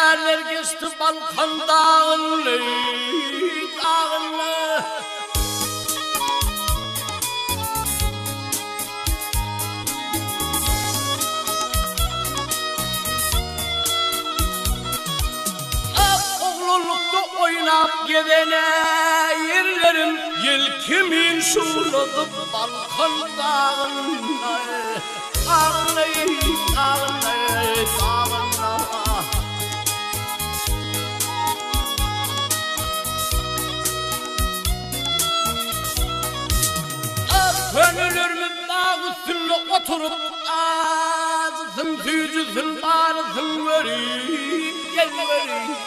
terler geçti Balkan dağını, dağını. Oğlulukta oynap gidene yerlerin yelkimin şuradı Balkan dağını, dağını, dağını, dağını. Gönülürümüz dağ üstünde oturup ağzısın, tüycüsün, bağrısın, göreyim, gel göreyim.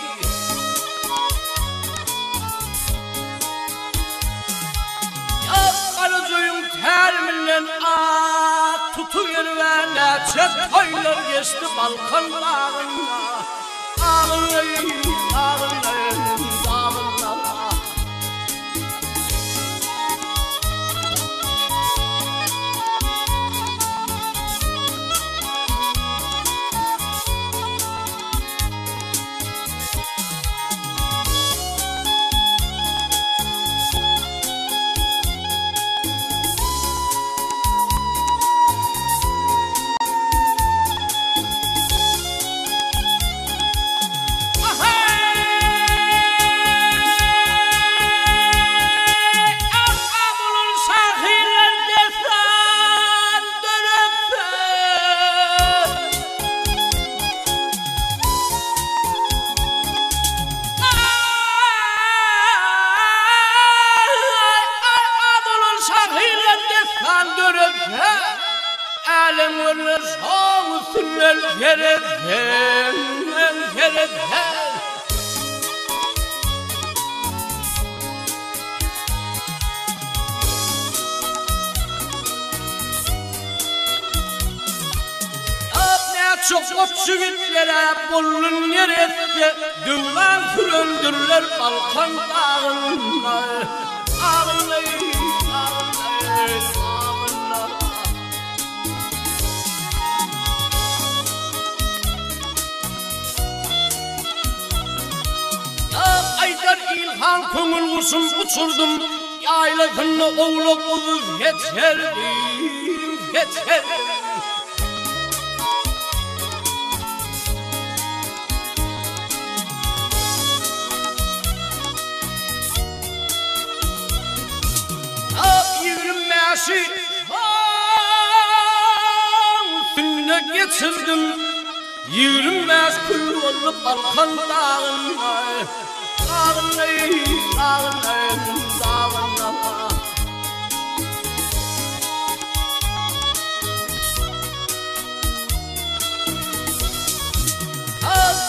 Karıcığım terminden ak tutuyor ve neçe toylar geçti Balkan dağına. Ağlayın, ağlayın, dağına. Alem onu soğusunlar yerden, yerden. Ne çok otçu bitlere bulun yerette, dünden süründürler Balkan dağına. Ağlayın, ağlayın, ağlayın. Aydar ilhan kömül kuşum uçurdum, yaylasını oğlak olup geçerdim, geçerdim. Yürümesi üstüne geçirdim, yürümez kül olup Balkan dağına. Ağlayın, ağlayın, ağlayın.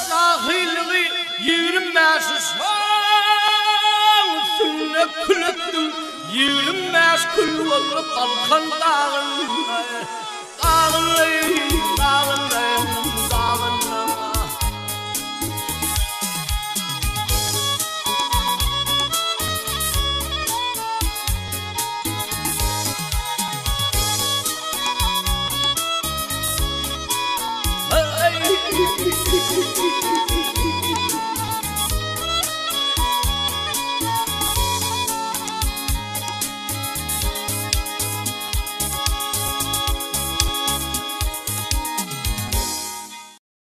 Dahilliği yürümez üstüne kül ettim, yürümez kül olup Balkan dağına. Ağlayın, ağlayın.